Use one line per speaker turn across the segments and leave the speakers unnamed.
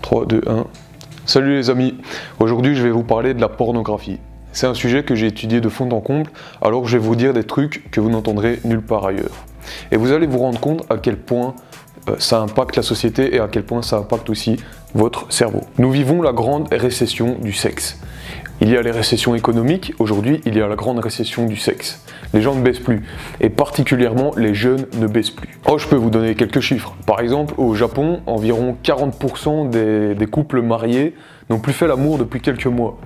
3, 2, 1. Salut les amis, aujourd'hui je vais vous parler de la pornographie. C'est un sujet que j'ai étudié de fond en comble, alors je vais vous dire des trucs que vous n'entendrez nulle part ailleurs. Et vous allez vous rendre compte à quel point ça impacte la société et à quel point ça impacte aussi votre cerveau. Nous vivons la grande récession du sexe. Il y a les récessions économiques, aujourd'hui il y a la grande récession du sexe. Les gens ne baissent plus, et particulièrement les jeunes ne baissent plus. Oh, je peux vous donner quelques chiffres. Par exemple, au Japon, environ 40% des couples mariés n'ont plus fait l'amour depuis quelques mois.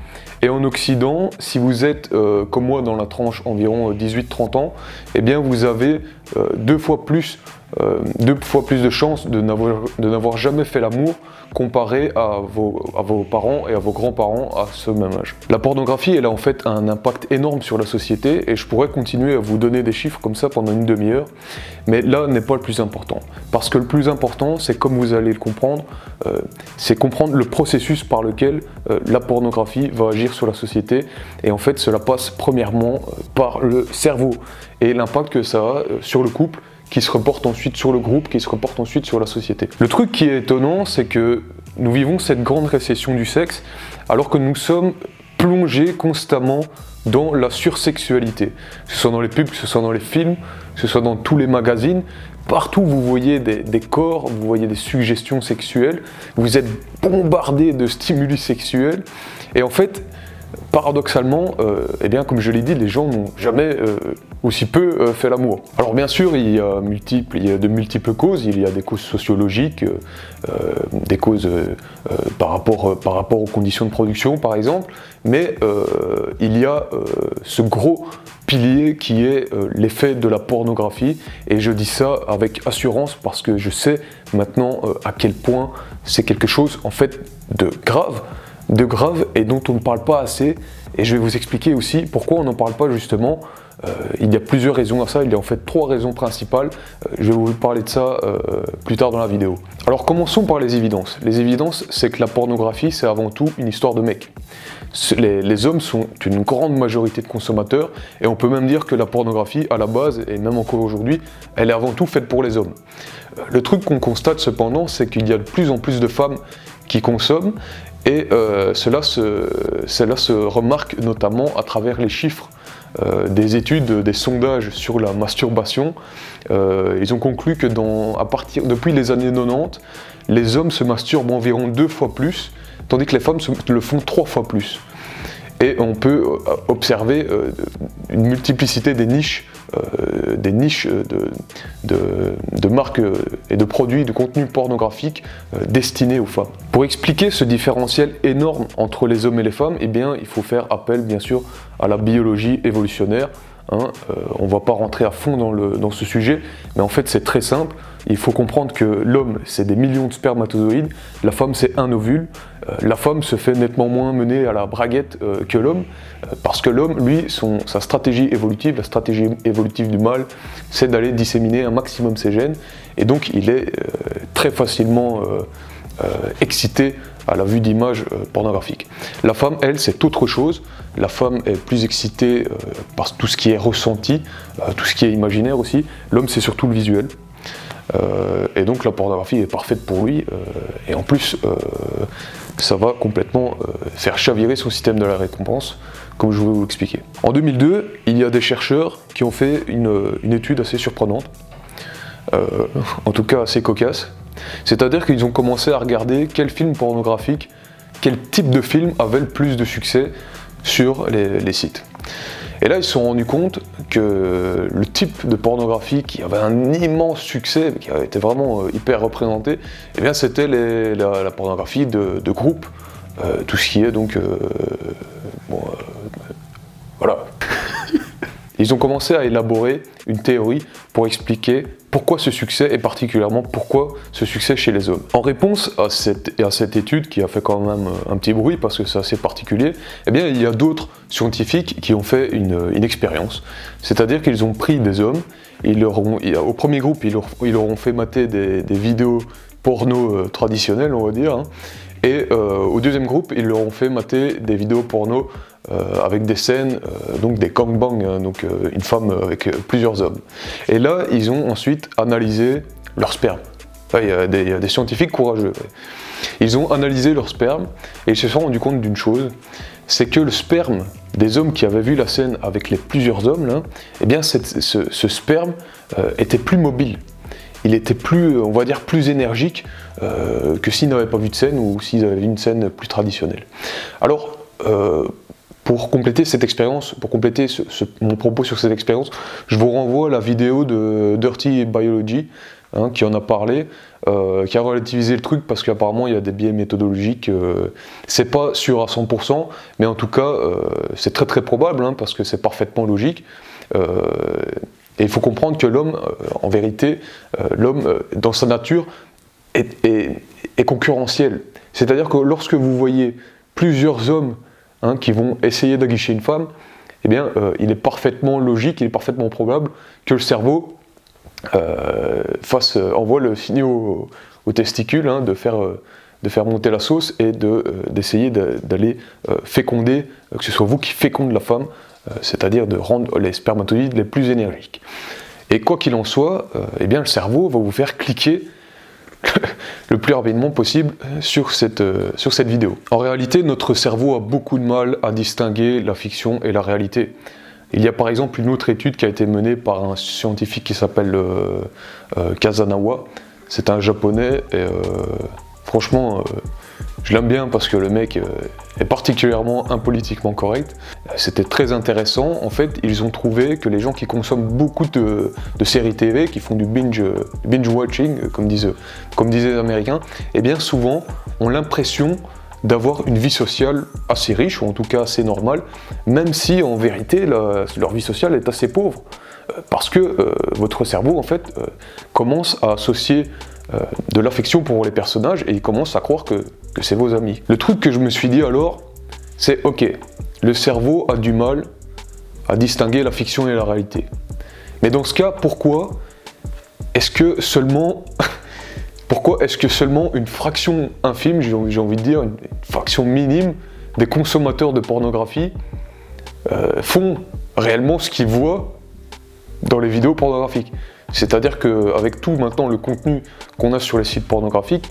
Et en Occident, si vous êtes comme moi dans la tranche environ 18-30 ans, eh bien vous avez deux fois plus de chances de n'avoir jamais fait l'amour comparé à vos parents et à vos grands-parents à ce même âge. La pornographie, elle a en fait un impact énorme sur la société et je pourrais continuer à vous donner des chiffres comme ça pendant une demi-heure, mais là n'est pas le plus important. Parce que le plus important, c'est comme vous allez le comprendre, c'est comprendre le processus par lequel la pornographie va agir sur la société et en fait cela passe premièrement par le cerveau et l'impact que ça a sur le couple, qui se reporte ensuite sur le groupe, qui se reporte ensuite sur la société. Le truc qui est étonnant, c'est que nous vivons cette grande récession du sexe, alors que nous sommes plongés constamment dans la sursexualité. Que ce soit dans les pubs, que ce soit dans les films, que ce soit dans tous les magazines, partout vous voyez des corps, vous voyez des suggestions sexuelles, vous êtes bombardés de stimuli sexuels, et en fait, paradoxalement, eh bien, comme je l'ai dit, les gens n'ont jamais aussi peu fait l'amour. Alors bien sûr, il y a de multiples causes, il y a des causes sociologiques, des causes par rapport aux conditions de production par exemple, mais il y a ce gros pilier qui est l'effet de la pornographie, et je dis ça avec assurance parce que je sais maintenant à quel point c'est quelque chose en fait de grave et dont on ne parle pas assez, et je vais vous expliquer aussi pourquoi on n'en parle pas justement. Il y a plusieurs raisons à ça, il y a en fait 3 raisons principales, je vais vous parler de ça plus tard dans la vidéo. Alors commençons par les évidences. Les évidences, c'est que la pornographie c'est avant tout une histoire de mecs. Les hommes sont une grande majorité de consommateurs, et on peut même dire que la pornographie à la base, et même encore aujourd'hui, elle est avant tout faite pour les hommes. Le truc qu'on constate cependant, c'est qu'il y a de plus en plus de femmes qui consomment, et cela se remarque notamment à travers les chiffres des études, des sondages sur la masturbation. Ils ont conclu que depuis les années 90, les hommes se masturbent environ 2 fois plus, tandis que les femmes le font 3 fois plus. Et on peut observer une multiplicité des niches de marques et de produits de contenu pornographique destinés aux femmes. Pour expliquer ce différentiel énorme entre les hommes et les femmes, eh bien, il faut faire appel bien sûr à la biologie évolutionnaire. On ne va pas rentrer à fond dans ce sujet, mais en fait c'est très simple. Il faut comprendre que l'homme c'est des millions de spermatozoïdes, la femme c'est un ovule. La femme se fait nettement moins mener à la braguette que l'homme, parce que l'homme, lui, sa stratégie évolutive, la stratégie évolutive du mâle, c'est d'aller disséminer un maximum ses gènes, et donc il est très facilement excité à la vue d'images pornographiques. La femme, elle, c'est autre chose. La femme est plus excitée par tout ce qui est ressenti, tout ce qui est imaginaire aussi. L'homme, c'est surtout le visuel. Et donc la pornographie est parfaite pour lui, et en plus ça va complètement faire chavirer son système de la récompense, comme je vais vous l'expliquer. En 2002, il y a des chercheurs qui ont fait une étude assez surprenante, en tout cas assez cocasse. C'est-à-dire qu'ils ont commencé à regarder quel film pornographique, quel type de film avait le plus de succès sur les sites. Et là, ils se sont rendus compte que le type de pornographie qui avait un immense succès, qui avait été vraiment hyper représenté, eh bien, c'était la pornographie de groupe, tout ce qui est donc... voilà. Ils ont commencé à élaborer une théorie pour expliquer pourquoi ce succès, et particulièrement pourquoi ce succès chez les hommes. En réponse à cette étude, qui a fait quand même un petit bruit parce que c'est assez particulier, eh bien il y a d'autres scientifiques qui ont fait une expérience. C'est-à-dire qu'ils ont pris des hommes, au premier groupe, ils leur ont fait mater des vidéos porno traditionnelles, on va dire, et au deuxième groupe, ils leur ont fait mater des vidéos porno avec des scènes, donc des gangbang, donc une femme avec plusieurs hommes. Et là, ils ont ensuite analysé leur sperme. Il y a des scientifiques courageux. Ils ont analysé leur sperme et ils se sont rendus compte d'une chose, c'est que le sperme des hommes qui avaient vu la scène avec les plusieurs hommes, là, eh bien ce sperme était plus mobile. Il était plus, on va dire, plus énergique que s'ils n'avaient pas vu de scène ou s'ils avaient vu une scène plus traditionnelle. Alors, pour compléter cette expérience, pour compléter mon propos sur cette expérience, je vous renvoie à la vidéo de Dirty Biology, qui en a parlé, qui a relativisé le truc parce qu'apparemment il y a des biais méthodologiques, c'est pas sûr à 100%, mais en tout cas c'est très très probable, parce que c'est parfaitement logique. Et il faut comprendre que l'homme, en vérité, l'homme dans sa nature est concurrentiel. C'est-à-dire que lorsque vous voyez plusieurs hommes qui vont essayer d'aguicher une femme, eh bien, il est parfaitement logique, il est parfaitement probable que le cerveau envoie le signal aux testicules de faire monter la sauce et d'essayer d'aller féconder, que ce soit vous qui féconde la femme, c'est-à-dire de rendre les spermatozoïdes les plus énergiques. Et quoi qu'il en soit, eh bien, le cerveau va vous faire cliquer le plus rapidement possible sur cette vidéo. En réalité, notre cerveau a beaucoup de mal à distinguer la fiction et la réalité. Il y a par exemple une autre étude qui a été menée par un scientifique qui s'appelle Kazanawa. C'est un japonais et franchement, je l'aime bien parce que le mec est particulièrement impolitiquement correct. C'était très intéressant. En fait, ils ont trouvé que les gens qui consomment beaucoup de séries TV, qui font du binge watching, comme disaient les Américains, eh bien souvent ont l'impression d'avoir une vie sociale assez riche, ou en tout cas assez normale, même si en vérité leur vie sociale est assez pauvre. Parce que votre cerveau en fait commence à associer de l'affection pour les personnages et il commence à croire que c'est vos amis. Le truc que je me suis dit alors, c'est ok, le cerveau a du mal à distinguer la fiction et la réalité. Mais dans ce cas, pourquoi est-ce que seulement une fraction infime, j'ai envie de dire, une fraction minime des consommateurs de pornographie font réellement ce qu'ils voient dans les vidéos pornographiques? C'est-à-dire qu'avec tout maintenant le contenu qu'on a sur les sites pornographiques,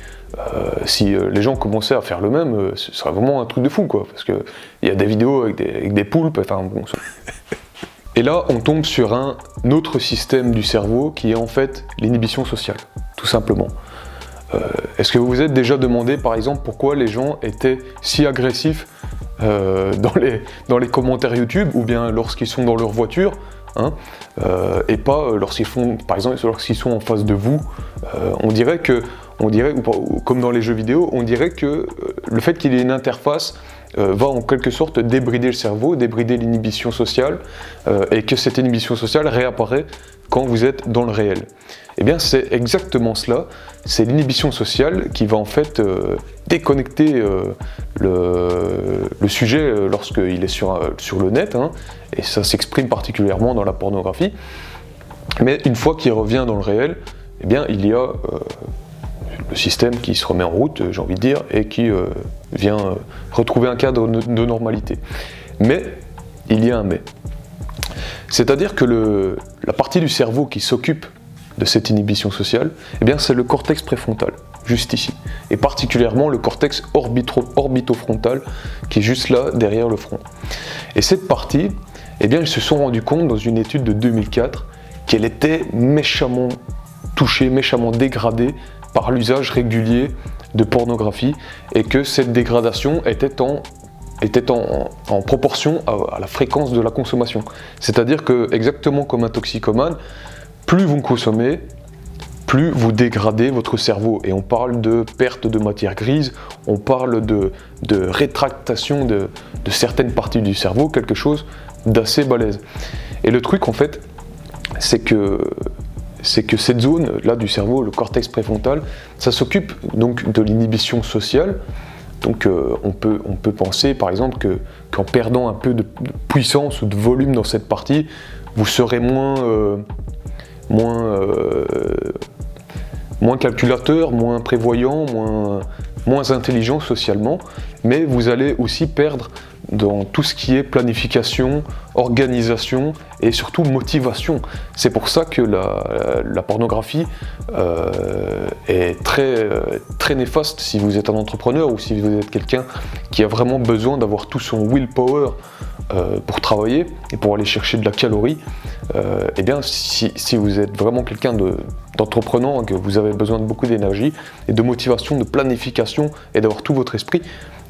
si les gens commençaient à faire le même, ce serait vraiment un truc de fou, quoi. Parce qu'il y a des vidéos avec des poulpes, enfin bon. Et là, on tombe sur un autre système du cerveau qui est en fait l'inhibition sociale, tout simplement. Est-ce que vous vous êtes déjà demandé, par exemple, pourquoi les gens étaient si agressifs dans les commentaires YouTube, ou bien lorsqu'ils sont dans leur voiture, et pas lorsqu'ils sont en face de vous. On dirait, comme dans les jeux vidéo, on dirait que le fait qu'il y ait une interface va en quelque sorte débrider le cerveau, débrider l'inhibition sociale, et que cette inhibition sociale réapparaît quand vous êtes dans le réel. Eh bien c'est exactement cela, c'est l'inhibition sociale qui va en fait déconnecter le sujet lorsqu'il est sur le net, et ça s'exprime particulièrement dans la pornographie. Mais une fois qu'il revient dans le réel, eh bien il y a le système qui se remet en route, j'ai envie de dire, et qui vient retrouver un cadre de normalité. Mais il y a un mais. C'est-à-dire que la partie du cerveau qui s'occupe de cette inhibition sociale, eh bien c'est le cortex préfrontal, juste ici, et particulièrement le cortex orbitofrontal qui est juste là, derrière le front. Et cette partie, eh bien ils se sont rendus compte dans une étude de 2004 qu'elle était méchamment touchée, méchamment dégradée par l'usage régulier de pornographie, et que cette dégradation était en proportion à la fréquence de la consommation. C'est-à-dire que, exactement comme un toxicomane, plus vous consommez, plus vous dégradez votre cerveau. Et on parle de perte de matière grise, on parle de rétractation de certaines parties du cerveau, quelque chose d'assez balèze. Et le truc, en fait, c'est que cette zone-là du cerveau, le cortex préfrontal, ça s'occupe donc de l'inhibition sociale. Donc on peut penser par exemple qu'en perdant un peu de puissance ou de volume dans cette moins calculateur, moins prévoyant, moins intelligent socialement, mais vous allez aussi perdre dans tout ce qui est planification, organisation et surtout motivation. C'est pour ça que la pornographie est très néfaste si vous êtes un entrepreneur ou si vous êtes quelqu'un qui a vraiment besoin d'avoir tout son willpower pour travailler et pour aller chercher de la calorie. Eh bien, si vous êtes vraiment quelqu'un d'entreprenant, que vous avez besoin de beaucoup d'énergie et de motivation, de planification et d'avoir tout votre esprit,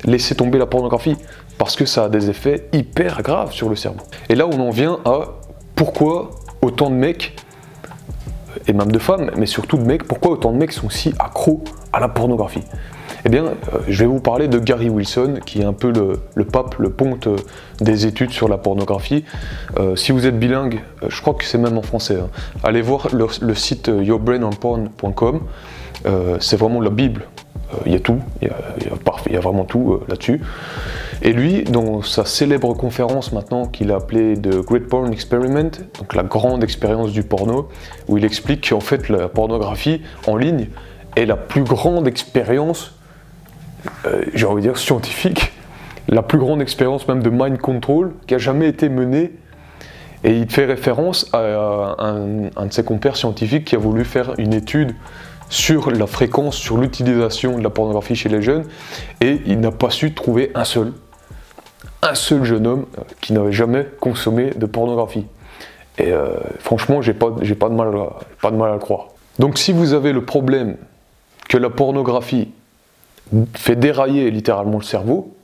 laissez tomber la pornographie parce que ça a des effets hyper graves sur le cerveau. Et là, on en vient à pourquoi autant de mecs, et même de femmes, mais surtout de mecs, pourquoi autant de mecs sont si accros à la pornographie. Eh bien, je vais vous parler de Gary Wilson, qui est un peu le pape, le ponte des études sur la pornographie. Si vous êtes bilingue, je crois que c'est même en français, hein, allez voir le site yourbrainonporn.com, c'est vraiment la Bible. Il y a tout, il y a vraiment tout là-dessus. Et lui, dans sa célèbre conférence maintenant qu'il a appelée The Great Porn Experiment, donc la grande expérience du porno, où il explique qu'en fait la pornographie en ligne est la plus grande expérience, j'ai envie de dire scientifique, la plus grande expérience même de mind control qui a jamais été menée. Et il fait référence à un de ses compères scientifiques qui a voulu faire une étude sur la fréquence, sur l'utilisation de la pornographie chez les jeunes, et il n'a pas su trouver un seul jeune homme qui n'avait jamais consommé de pornographie. Et franchement, j'ai pas de mal à le croire. Donc si vous avez le problème que la pornographie fait dérailler littéralement le cerveau,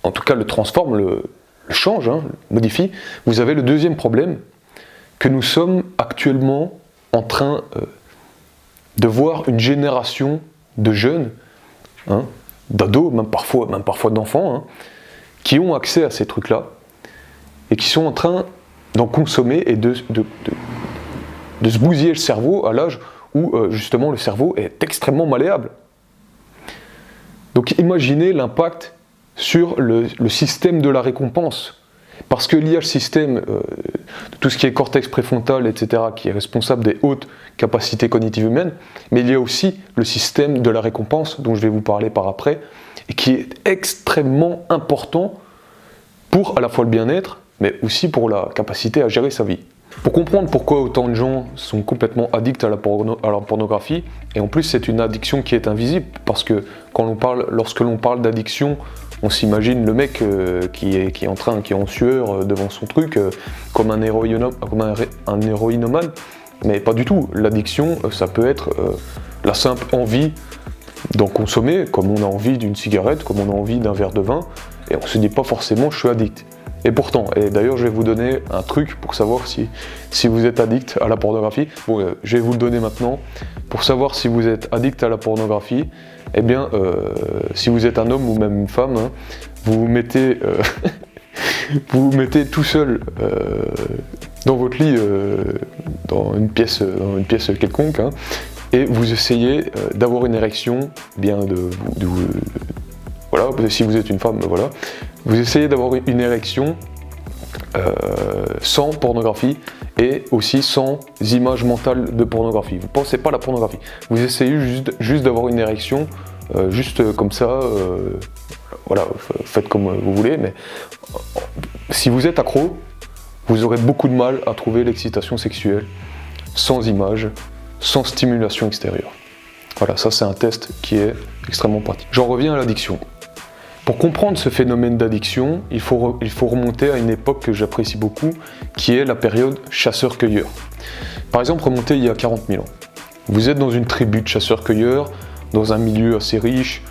en tout cas le transforme, le change, hein, le modifie, vous avez le deuxième problème, que nous sommes actuellement en train de voir une génération de jeunes, hein, d'ados, même parfois d'enfants, hein, qui ont accès à ces trucs-là, et qui sont en train d'en consommer et de se bousiller le cerveau à l'âge où justement le cerveau est extrêmement malléable. Donc imaginez l'impact sur le système de la récompense. Parce qu'il y a le système de tout ce qui est cortex préfrontal, etc., qui est responsable des hautes capacités cognitives humaines, mais il y a aussi le système de la récompense, dont je vais vous parler par après, et qui est extrêmement important pour à la fois le bien-être, mais aussi pour la capacité à gérer sa vie. Pour comprendre pourquoi autant de gens sont complètement addicts à la pornographie, et en plus c'est une addiction qui est invisible, parce que lorsque l'on parle d'addiction, on s'imagine le mec qui est en sueur devant son truc, comme un héroïnomane, mais pas du tout. L'addiction, ça peut être la simple envie d'en consommer, comme on a envie d'une cigarette, comme on a envie d'un verre de vin, et on se dit pas forcément je suis addict. Et pourtant, et d'ailleurs je vais vous donner un truc pour savoir si vous êtes addict à la pornographie. Bon, je vais vous le donner maintenant. Pour savoir si vous êtes addict à la pornographie, eh bien, si vous êtes un homme ou même une femme, hein, vous vous mettez tout seul dans votre lit, dans une pièce quelconque, hein, et vous essayez d'avoir une érection, bien voilà, si vous êtes une femme, voilà, vous essayez d'avoir une érection sans pornographie et aussi sans images mentales de pornographie. Vous ne pensez pas à la pornographie, vous essayez juste d'avoir une érection, juste comme ça, voilà, faites comme vous voulez, mais si vous êtes accro, vous aurez beaucoup de mal à trouver l'excitation sexuelle sans images, sans stimulation extérieure. Voilà, ça c'est un test qui est extrêmement pratique. J'en reviens à l'addiction. Pour comprendre ce phénomène d'addiction, il faut remonter à une époque que j'apprécie beaucoup, qui est la période chasseur-cueilleur. Par exemple, remonter il y a 40 000 ans. Vous êtes dans une tribu de chasseurs-cueilleurs, dans un milieu assez riche,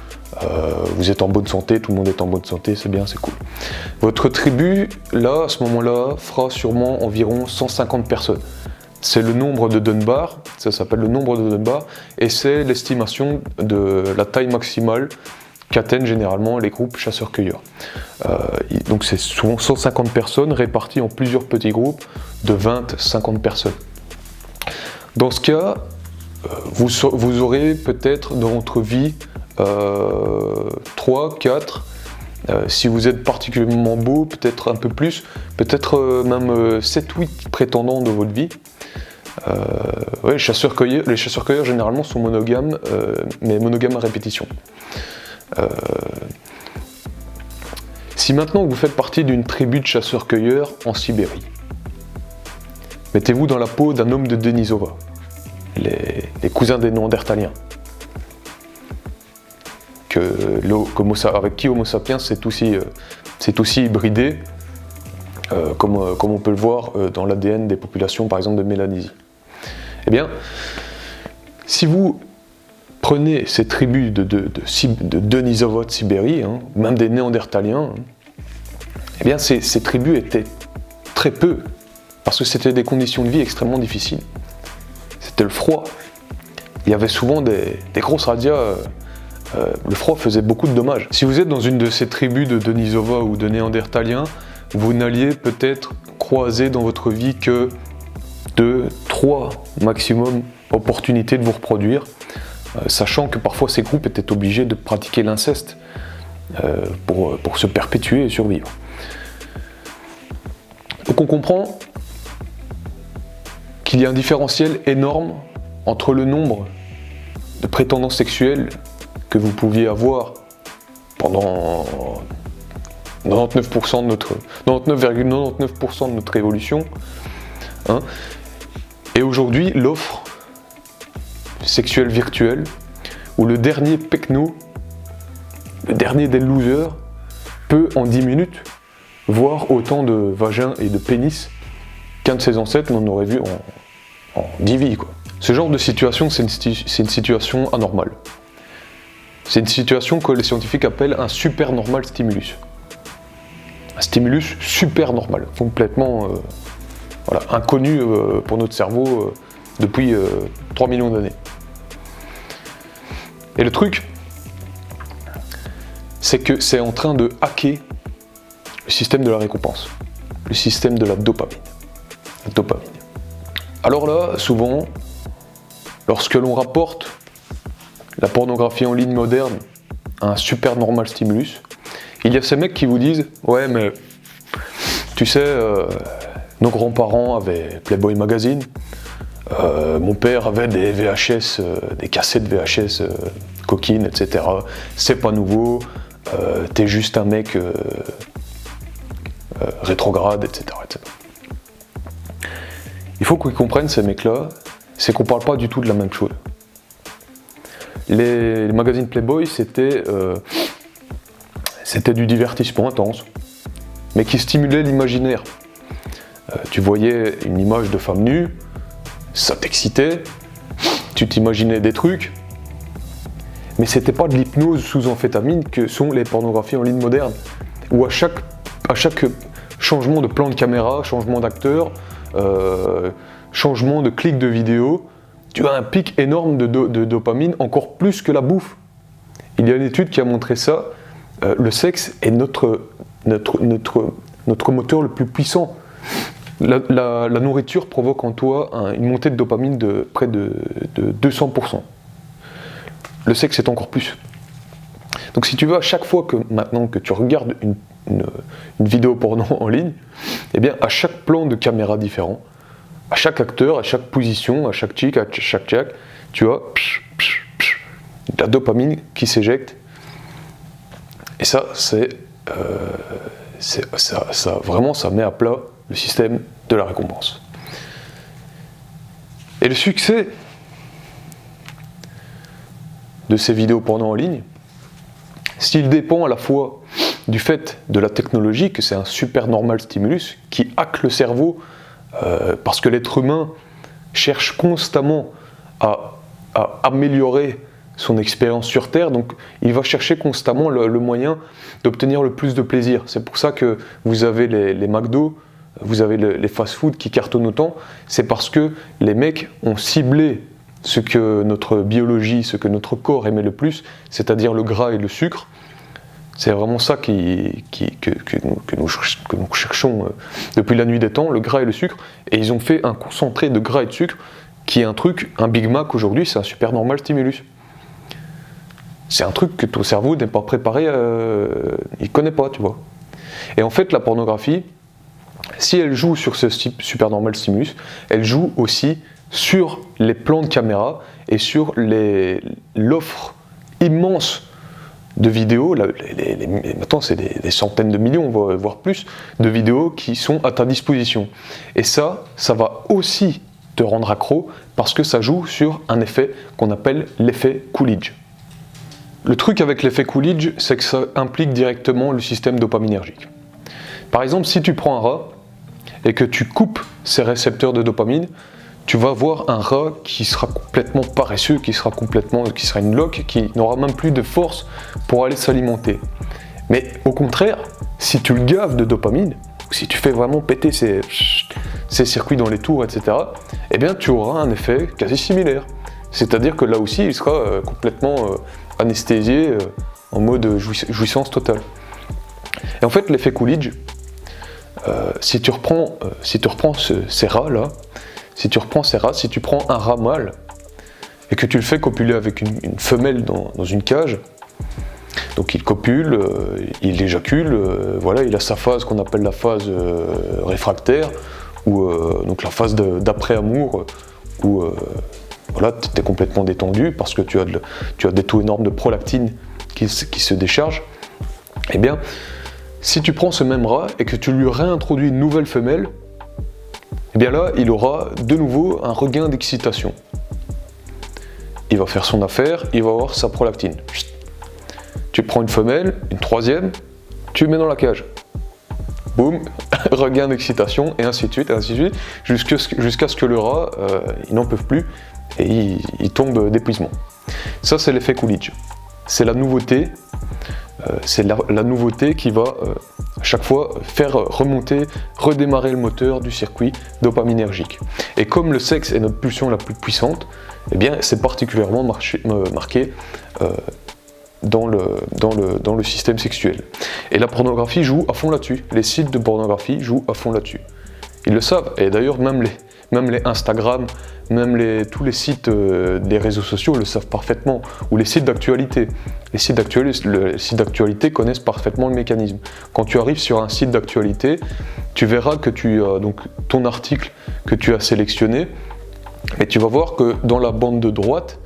vous êtes en bonne santé, tout le monde est en bonne santé, c'est bien, c'est cool. Votre tribu, là, à ce moment-là, fera sûrement environ 150 personnes. C'est le nombre de Dunbar, ça s'appelle le nombre de Dunbar, et c'est l'estimation de la taille maximale qu'atteignent généralement les groupes chasseurs-cueilleurs. Donc c'est souvent 150 personnes réparties en plusieurs petits groupes de 20-50 personnes. Dans ce cas, vous aurez peut-être dans votre vie 3, 4, si vous êtes particulièrement beau, peut-être un peu plus, peut-être même 7-8 prétendants de votre vie. Ouais, les chasseurs-cueilleurs généralement sont monogames, mais monogames à répétition. Si maintenant vous faites partie d'une tribu de chasseurs-cueilleurs en Sibérie, mettez-vous dans la peau d'un homme de Denisova, les cousins des Néandertaliens, avec qui Homo sapiens s'est aussi hybridé, comme on peut le voir dans l'ADN des populations par exemple de Mélanésie. Eh bien, si vous prenez ces tribus de Denisova de Sibérie, même des Néandertaliens, eh bien ces tribus étaient très peu, parce que c'était des conditions de vie extrêmement difficiles. C'était le froid. Il y avait souvent des grosses radias. Le froid faisait beaucoup de dommages. Si vous êtes dans une de ces tribus de Denisova ou de Néandertaliens, vous n'alliez peut-être croiser dans votre vie que 2, 3 maximum opportunités de vous reproduire, sachant que parfois ces groupes étaient obligés de pratiquer l'inceste pour se perpétuer et survivre. Donc on comprend qu'il y a un différentiel énorme entre le nombre de prétendants sexuels que vous pouviez avoir pendant 99,99% de notre évolution, et aujourd'hui l'offre sexuelle virtuelle, où le dernier pecno, le dernier des losers, peut en 10 minutes voir autant de vagins et de pénis qu'un de ses ancêtres n'en aurait vu en 10 vies, quoi. Ce genre de situation, c'est une situation anormale. C'est une situation que les scientifiques appellent un supernormal stimulus. Un stimulus super normal, complètement inconnu pour notre cerveau depuis 3 millions d'années. Et le truc, c'est que c'est en train de hacker le système de la récompense, le système de la dopamine. Alors là, souvent, lorsque l'on rapporte la pornographie en ligne moderne à un super normal stimulus, il y a ces mecs qui vous disent « Ouais, mais tu sais, nos grands-parents avaient Playboy Magazine, mon père avait des VHS, des cassettes VHS coquines, etc. C'est pas nouveau, t'es juste un mec rétrograde, etc., etc. » Il faut qu'ils comprennent, ces mecs-là, c'est qu'on parle pas du tout de la même chose. Les magazines Playboy, c'était du divertissement intense, mais qui stimulait l'imaginaire. Tu voyais une image de femme nue, ça t'excitait, tu t'imaginais des trucs, mais c'était pas de l'hypnose sous amphétamine que sont les pornographies en ligne moderne, où à chaque changement de plan de caméra, changement d'acteur, changement de clic de vidéo, tu as un pic énorme de dopamine, encore plus que la bouffe. Il y a une étude qui a montré ça, le sexe est notre moteur le plus puissant. La nourriture provoque en toi une montée de dopamine de près de 200%. Le sexe est encore plus. Donc si tu veux, à chaque fois maintenant que tu regardes une vidéo porno en ligne, eh bien à chaque plan de caméra différent, à chaque acteur, à chaque position, à chaque chick, tu as de la dopamine qui s'éjecte. Et ça, vraiment, ça met à plat le système de la récompense. Et le succès de ces vidéos porno en ligne, s'il dépend à la fois du fait de la technologie, que c'est un super normal stimulus qui hack le cerveau, parce que l'être humain cherche constamment à améliorer son expérience sur Terre, donc il va chercher constamment le moyen d'obtenir le plus de plaisir. C'est pour ça que vous avez les McDo, vous avez les fast-food qui cartonnent autant, c'est parce que les mecs ont ciblé ce que notre biologie, ce que notre corps aimait le plus, c'est-à-dire le gras et le sucre. C'est vraiment ça que nous cherchons depuis la nuit des temps, le gras et le sucre. Et ils ont fait un concentré de gras et de sucre qui est un Big Mac aujourd'hui, c'est un super normal stimulus. C'est un truc que ton cerveau n'est pas préparé, il ne connaît pas, tu vois. Et en fait, la pornographie, si elle joue sur ce supernormal stimulus, elle joue aussi sur les plans de caméra et sur l'offre immense de vidéos. Maintenant, c'est des centaines de millions, voire plus, de vidéos qui sont à ta disposition. Et ça va aussi te rendre accro parce que ça joue sur un effet qu'on appelle l'effet Coolidge. Le truc avec l'effet Coolidge, c'est que ça implique directement le système dopaminergique. Par exemple, si tu prends un rat et que tu coupes ses récepteurs de dopamine, tu vas voir un rat qui sera complètement paresseux, qui sera une loque, qui n'aura même plus de force pour aller s'alimenter. Mais au contraire, si tu le gaves de dopamine, ou si tu fais vraiment péter ses circuits dans les tours, etc., eh bien tu auras un effet quasi similaire. C'est-à-dire que là aussi, il sera complètement anesthésié, en mode jouissance totale. Et en fait, l'effet Coolidge, si tu reprends ces rats-là, si tu prends un rat mâle et que tu le fais copuler avec une femelle dans une cage, donc il copule, il éjacule, voilà, il a sa phase qu'on appelle la phase réfractaire, ou donc la phase d'après-amour, où voilà, tu es complètement détendu parce que tu as des taux énormes de prolactine qui se déchargent. Eh bien, si tu prends ce même rat et que tu lui réintroduis une nouvelle femelle, eh bien là, il aura de nouveau un regain d'excitation. Il va faire son affaire, il va avoir sa prolactine. Tu prends une femelle, une troisième, tu le mets dans la cage. Boum, regain d'excitation, et ainsi de suite, jusqu'à ce que le rat, il n'en peut plus, et il tombe d'épuisement. Ça, c'est l'effet Coolidge. C'est la nouveauté. C'est la nouveauté qui va à chaque fois faire redémarrer le moteur du circuit dopaminergique. Et comme le sexe est notre pulsion la plus puissante, eh bien c'est particulièrement marqué dans le système sexuel. Et la pornographie joue à fond là-dessus. Les sites de pornographie jouent à fond là-dessus. Ils le savent. Et d'ailleurs même les Instagram, tous les sites des réseaux sociaux le savent parfaitement, ou les sites d'actualité. Les sites d'actualité connaissent parfaitement le mécanisme. Quand tu arrives sur un site d'actualité, tu verras que donc ton article que tu as sélectionné, et tu vas voir que dans la bande de droite,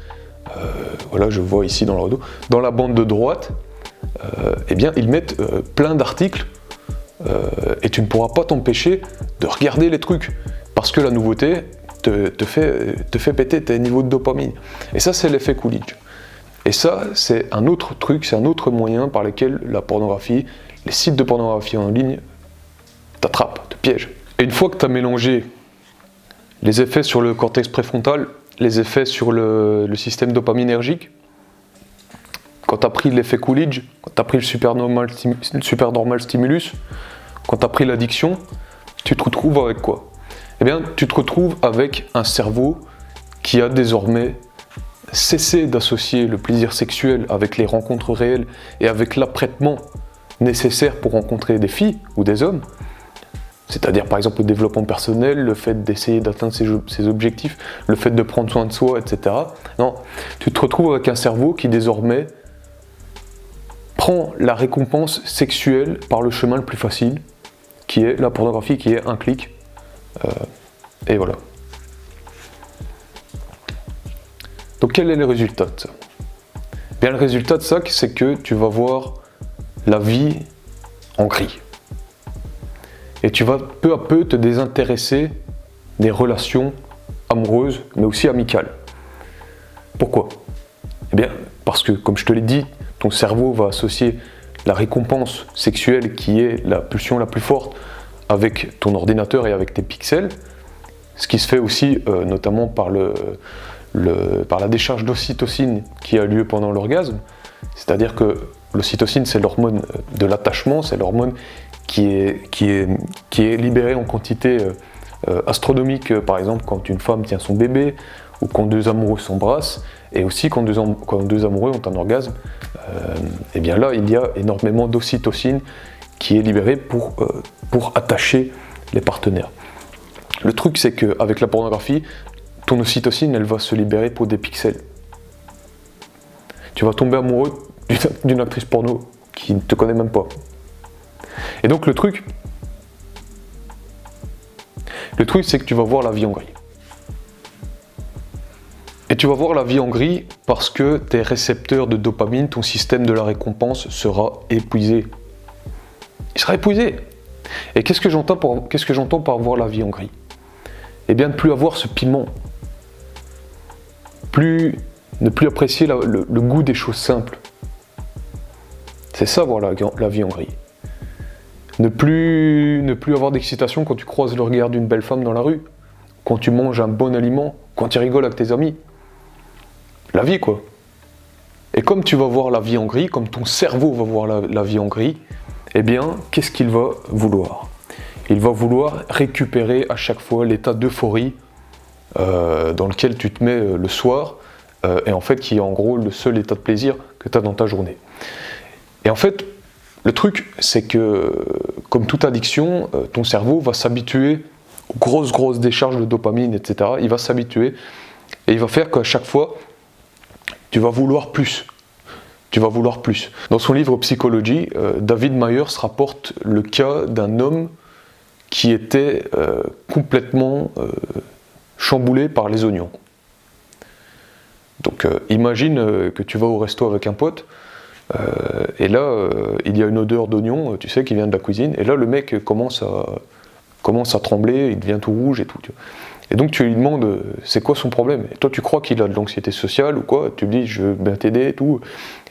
voilà, je vois ici dans la vidéo, dans la bande de droite, eh bien ils mettent plein d'articles, et tu ne pourras pas t'empêcher de regarder les trucs. Parce que la nouveauté te fait péter tes niveaux de dopamine. Et ça, c'est l'effet Coolidge. Et ça, c'est un autre truc, c'est un autre moyen par lequel la pornographie, les sites de pornographie en ligne, t'attrapent, te piègent. Et une fois que tu as mélangé les effets sur le cortex préfrontal, les effets sur le système dopaminergique, quand tu as pris l'effet Coolidge, quand tu as pris le supernormal stimulus, quand tu as pris l'addiction, tu te retrouves avec quoi ? Eh bien, tu te retrouves avec un cerveau qui a désormais cessé d'associer le plaisir sexuel avec les rencontres réelles et avec l'apprêtement nécessaire pour rencontrer des filles ou des hommes, c'est-à-dire par exemple le développement personnel, le fait d'essayer d'atteindre ses objectifs, le fait de prendre soin de soi, etc. Non, tu te retrouves avec un cerveau qui désormais prend la récompense sexuelle par le chemin le plus facile, qui est la pornographie, qui est un clic. Et voilà. Donc quel est le résultat de ça ? Bien, le résultat de ça, c'est que tu vas voir la vie en gris. Et tu vas peu à peu te désintéresser des relations amoureuses, mais aussi amicales. Pourquoi ? Eh bien, parce que, comme je te l'ai dit, ton cerveau va associer la récompense sexuelle, qui est la pulsion la plus forte, avec ton ordinateur et avec tes pixels, ce qui se fait aussi notamment par la décharge d'ocytocine qui a lieu pendant l'orgasme. C'est-à-dire que l'ocytocine, c'est l'hormone de l'attachement, c'est l'hormone qui est libérée en quantité astronomique, par exemple quand une femme tient son bébé, ou quand deux amoureux s'embrassent, et aussi quand deux amoureux ont un orgasme, et bien là il y a énormément d'ocytocine qui est libérée pour attacher les partenaires. Le truc, c'est qu'avec la pornographie, ton ocytocine, elle va se libérer pour des pixels. Tu vas tomber amoureux d'une actrice porno qui ne te connaît même pas. Et donc le truc, Le truc, c'est que tu vas voir la vie en gris. Et tu vas voir la vie en gris parce que tes récepteurs de dopamine, ton système de la récompense sera épuisé. Il sera épuisé. Et qu'est-ce que j'entends par voir la vie en gris? Eh bien, ne plus avoir ce piment. Ne plus apprécier le goût des choses simples. C'est ça, voir la vie en gris. Ne plus avoir d'excitation quand tu croises le regard d'une belle femme dans la rue, quand tu manges un bon aliment, quand tu rigoles avec tes amis. La vie, quoi. Et comme tu vas voir la vie en gris, comme ton cerveau va voir la vie en gris, eh bien, qu'est-ce qu'il va vouloir? Il va vouloir récupérer à chaque fois l'état d'euphorie dans lequel tu te mets le soir, et en fait qui est en gros le seul état de plaisir que tu as dans ta journée. Et en fait, le truc, c'est que, comme toute addiction, ton cerveau va s'habituer aux grosses décharges de dopamine, etc. Il va s'habituer, et il va faire qu'à chaque fois, tu vas vouloir plus. Tu vas vouloir plus. Dans son livre Psychologie, David Myers rapporte le cas d'un homme qui était complètement chamboulé par les oignons. Donc imagine que tu vas au resto avec un pote, et là il y a une odeur d'oignon, tu sais, qui vient de la cuisine, et là le mec commence à trembler, il devient tout rouge et tout. Et donc tu lui demandes c'est quoi son problème, et toi tu crois qu'il a de l'anxiété sociale ou quoi, tu lui dis je veux bien t'aider et tout,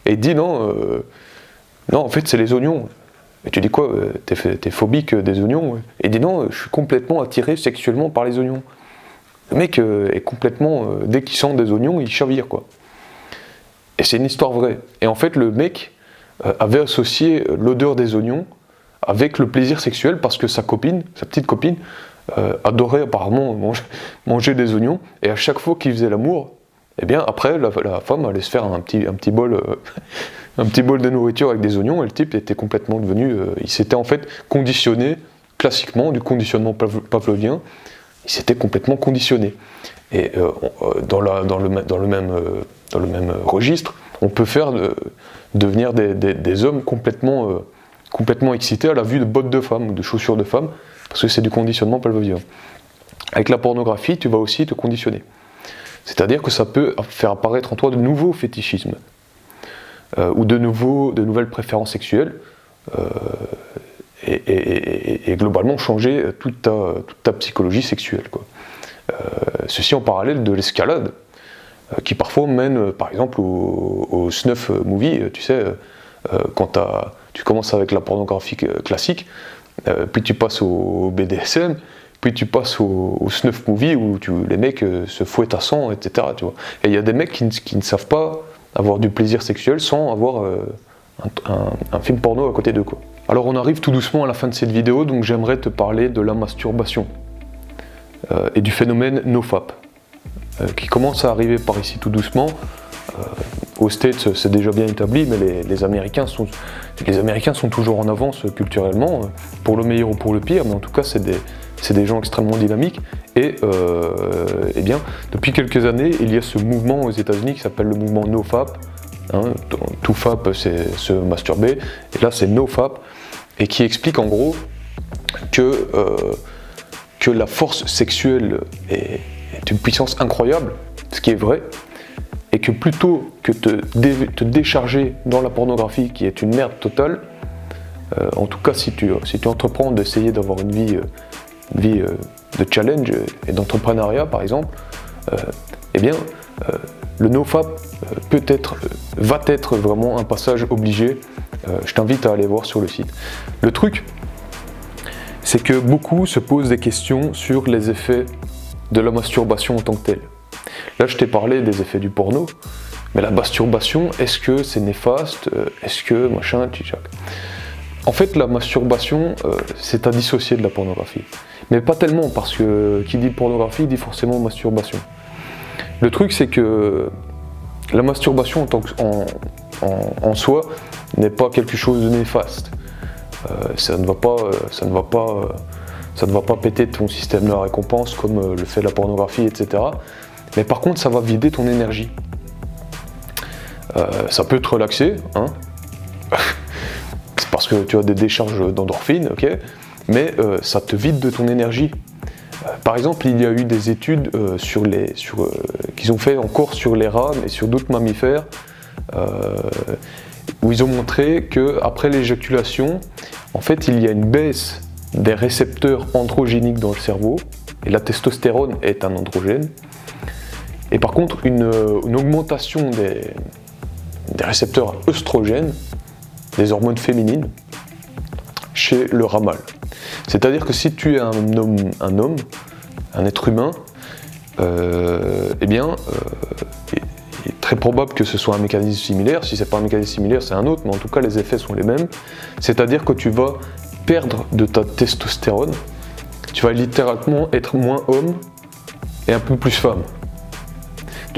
et il dit non, en fait c'est les oignons. Et tu dis quoi, t'es phobique des oignons? Et il dit non, je suis complètement attiré sexuellement par les oignons. Le mec est complètement, dès qu'il sent des oignons, il chavire, quoi. Et c'est une histoire vraie. Et en fait, le mec avait associé l'odeur des oignons avec le plaisir sexuel parce que sa petite copine, adorait apparemment manger des oignons. Et à chaque fois qu'il faisait l'amour, eh bien après, la femme allait se faire un petit bol de nourriture avec des oignons, et le type était complètement devenu... il s'était en fait conditionné, classiquement, du conditionnement pavlovien, il s'était complètement conditionné. Et dans le même registre, on peut faire devenir des hommes complètement excités à la vue de bottes de femmes ou de chaussures de femmes, parce que c'est du conditionnement pavlovien. Avec la pornographie, tu vas aussi te conditionner. C'est-à-dire que ça peut faire apparaître en toi de nouveaux fétichismes, ou de nouvelles préférences sexuelles, et globalement changer toute ta psychologie sexuelle, quoi. Ceci en parallèle de l'escalade, qui parfois mène par exemple au snuff movie, tu sais, quand tu commences avec la pornographie classique, puis tu passes au BDSM, puis tu passes au snuff movie où les mecs se fouettent à sang, etc. Tu vois. Et il y a des mecs qui ne savent pas avoir du plaisir sexuel sans avoir un film porno à côté d'eux, quoi. Alors on arrive tout doucement à la fin de cette vidéo, donc j'aimerais te parler de la masturbation et du phénomène nofap, qui commence à arriver par ici tout doucement. Aux States, c'est déjà bien établi, mais les Américains sont toujours en avance culturellement, pour le meilleur ou pour le pire, mais en tout cas c'est des gens extrêmement dynamiques. Et eh bien, depuis quelques années, il y a ce mouvement aux États-Unis qui s'appelle le mouvement nofap. Tofap, c'est se masturber, et là c'est nofap, et qui explique en gros que la force sexuelle est une puissance incroyable, ce qui est vrai, et que plutôt que te décharger dans la pornographie, qui est une merde totale, en tout cas si tu entreprends d'essayer d'avoir une vie de challenge et d'entrepreneuriat par exemple, eh bien le nofap va être vraiment un passage obligé. Je t'invite à aller voir sur le site. Le truc, c'est que beaucoup se posent des questions sur les effets de la masturbation en tant que telle. Là, je t'ai parlé des effets du porno, mais la masturbation, est-ce que c'est néfaste? Est-ce que machin, tchic-tchac? En fait, la masturbation, c'est à dissocier de la pornographie. Mais pas tellement, parce que qui dit pornographie dit forcément masturbation. Le truc, c'est que la masturbation en soi n'est pas quelque chose de néfaste. Ça ne va pas péter ton système de la récompense comme le fait la pornographie, etc. Mais par contre, ça va vider ton énergie. Ça peut te relaxer, hein. C'est parce que tu as des décharges d'endorphines, ok, mais ça te vide de ton énergie. Par exemple, il y a eu des études qu'ils ont fait encore sur les rats et sur d'autres mammifères, où ils ont montré qu'après l'éjaculation, en fait, il y a une baisse des récepteurs androgéniques dans le cerveau, et la testostérone est un androgène, et par contre une augmentation des récepteurs œstrogènes, des hormones féminines, chez le rat mâle. C'est-à-dire que si tu es un être humain, il est très probable que ce soit un mécanisme similaire. Si ce n'est pas un mécanisme similaire, c'est un autre, mais en tout cas les effets sont les mêmes. C'est-à-dire que tu vas perdre de ta testostérone, tu vas littéralement être moins homme et un peu plus femme.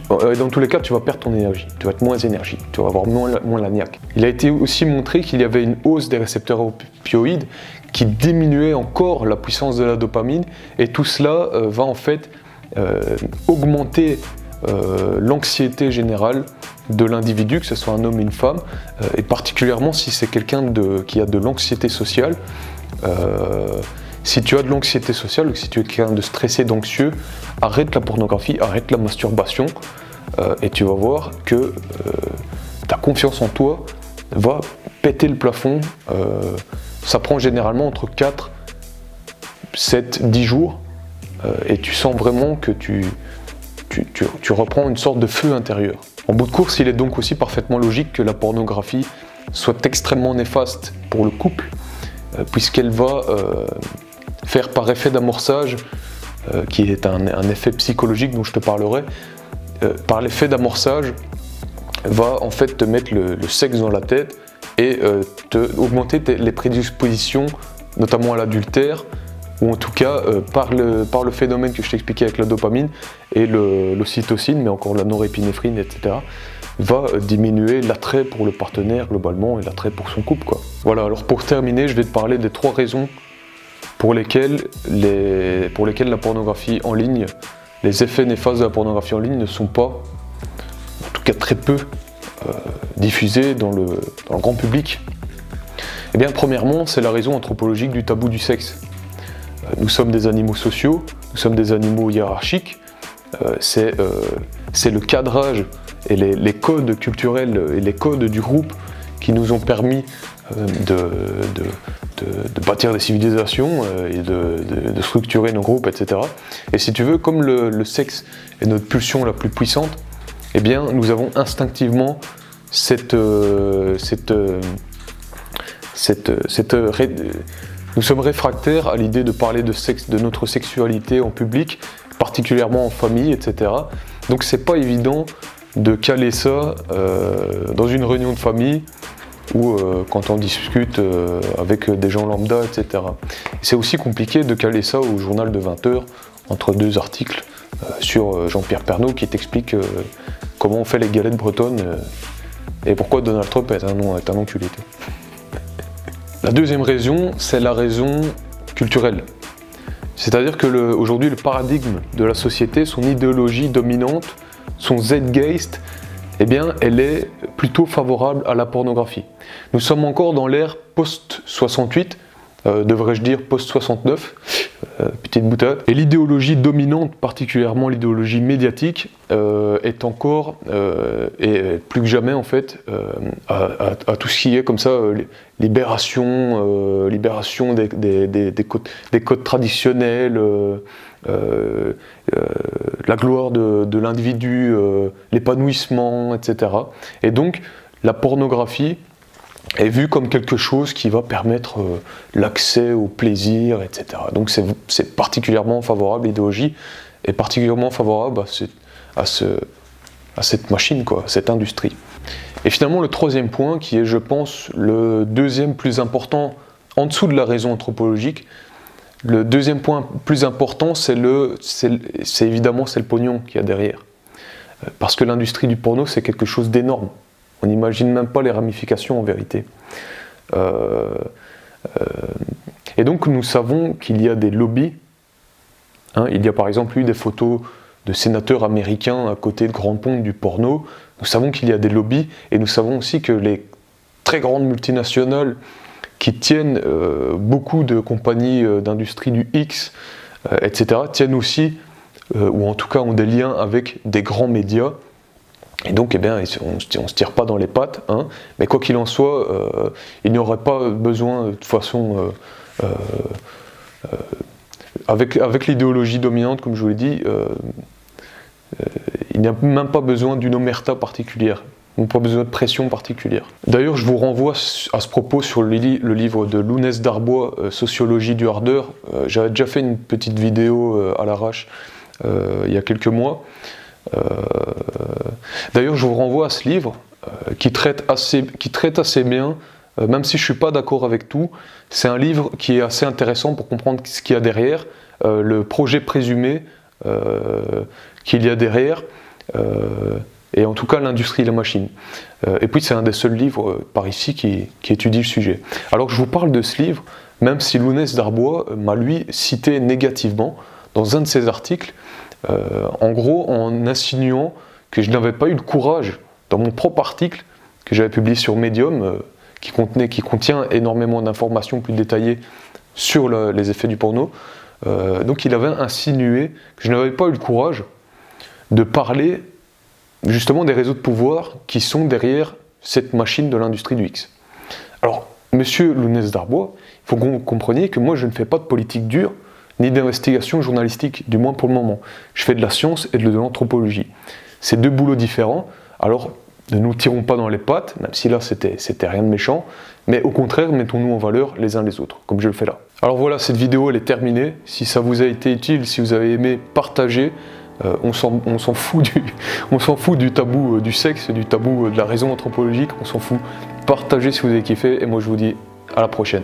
Dans tous les cas, tu vas perdre ton énergie, tu vas être moins énergique, tu vas avoir moins la niaque. Il a été aussi montré qu'il y avait une hausse des récepteurs opioïdes qui diminuait encore la puissance de la dopamine, et tout cela va en fait augmenter l'anxiété générale de l'individu, que ce soit un homme ou une femme, et particulièrement si c'est quelqu'un qui a de l'anxiété sociale. Si tu as de l'anxiété sociale, ou si tu es quelqu'un de stressé, d'anxieux, arrête la pornographie, arrête la masturbation, et tu vas voir que ta confiance en toi va péter le plafond. Ça prend généralement entre 4, 7, 10 jours, et tu sens vraiment que tu reprends une sorte de feu intérieur. En bout de course, il est donc aussi parfaitement logique que la pornographie soit extrêmement néfaste pour le couple, puisqu'elle va faire par effet d'amorçage, qui est un effet psychologique dont je te parlerai, par l'effet d'amorçage, va en fait te mettre le sexe dans la tête et augmenter les prédispositions, notamment à l'adultère, ou en tout cas par le phénomène que je t'expliquais avec la dopamine et l'ocytocine, mais encore la norépinéphrine, etc., va diminuer l'attrait pour le partenaire globalement et l'attrait pour son couple, quoi. Voilà, alors pour terminer, je vais te parler des 3 raisons pour lesquelles la pornographie en ligne, les effets néfastes de la pornographie en ligne ne sont pas, en tout cas très peu, diffusés dans le grand public. Eh bien, premièrement, c'est la raison anthropologique du tabou du sexe. Nous sommes des animaux sociaux, nous sommes des animaux hiérarchiques, c'est le cadrage et les codes culturels et les codes du groupe qui nous ont permis de bâtir des civilisations et de structurer nos groupes, etc. Et si tu veux, comme le sexe est notre pulsion la plus puissante, eh bien, nous avons instinctivement nous sommes réfractaires à l'idée de parler de sexe, de notre sexualité en public, particulièrement en famille, etc. Donc c'est pas évident de caler ça dans une réunion de famille ou quand on discute avec des gens lambda, etc. C'est aussi compliqué de caler ça au journal de 20h entre 2 articles sur Jean-Pierre Pernaut qui t'explique comment on fait les galettes bretonnes et pourquoi Donald Trump est un enculé. La deuxième raison, c'est la raison culturelle. C'est-à-dire que aujourd'hui, le paradigme de la société, son idéologie dominante, son zeitgeist, eh bien, elle est plutôt favorable à la pornographie. Nous sommes encore dans l'ère post-68, devrais-je dire post-69, petite boutade. Et l'idéologie dominante, particulièrement l'idéologie médiatique, est encore, et plus que jamais en fait, à tout ce qui est comme ça, libération des codes traditionnels, la gloire de l'individu, l'épanouissement, etc. Et donc, la pornographie est vue comme quelque chose qui va permettre l'accès au plaisir, etc. Donc c'est particulièrement favorable, l'idéologie est particulièrement favorable à cette machine, quoi, à cette industrie. Et finalement, le troisième point, qui est, je pense, le deuxième plus important, en dessous de la raison anthropologique, le deuxième point plus important, c'est évidemment le pognon qu'il y a derrière. Parce que l'industrie du porno, c'est quelque chose d'énorme. On n'imagine même pas les ramifications en vérité. Et donc nous savons qu'il y a des lobbies. Il y a par exemple eu des photos de sénateurs américains à côté de grandes pompes du porno. Nous savons qu'il y a des lobbies et nous savons aussi que les très grandes multinationales qui tiennent beaucoup de compagnies d'industrie du X etc., tiennent aussi, ou en tout cas ont des liens avec des grands médias. Et donc, eh bien, on ne se tire pas dans les pattes, hein, mais quoi qu'il en soit, il n'y aurait pas besoin, de toute façon, avec l'idéologie dominante, comme je vous l'ai dit, il n'y a même pas besoin d'une omerta particulière, ou pas besoin de pression particulière. D'ailleurs, je vous renvoie à ce propos sur le livre de Lounès Darbois, Sociologie du Hardeur. J'avais déjà fait une petite vidéo à l'arrache il y a quelques mois. D'ailleurs, je vous renvoie à ce livre qui traite assez bien, même si je ne suis pas d'accord avec tout. C'est un livre qui est assez intéressant pour comprendre ce qu'il y a derrière, le projet présumé qu'il y a derrière, et en tout cas l'industrie et la machine. Et puis c'est un des seuls livres par ici qui étudie le sujet. Alors je vous parle de ce livre, même si Lounès Darbois m'a lui cité négativement dans un de ses articles, en gros en insinuant que je n'avais pas eu le courage, dans mon propre article que j'avais publié sur Medium, qui contient énormément d'informations plus détaillées sur les effets du porno, donc il avait insinué que je n'avais pas eu le courage de parler justement des réseaux de pouvoir qui sont derrière cette machine de l'industrie du X. Alors, monsieur Lounès Darbois, il faut que vous compreniez que moi je ne fais pas de politique dure, ni d'investigation journalistique, du moins pour le moment. Je fais de la science et de l'anthropologie. C'est deux boulots différents, alors ne nous tirons pas dans les pattes, même si là c'était rien de méchant, mais au contraire, mettons-nous en valeur les uns les autres, comme je le fais là. Alors voilà, cette vidéo elle est terminée. Si ça vous a été utile, si vous avez aimé, partagez. On s'en fout du tabou du sexe, du tabou de la raison anthropologique, on s'en fout. Partagez si vous avez kiffé, et moi je vous dis à la prochaine.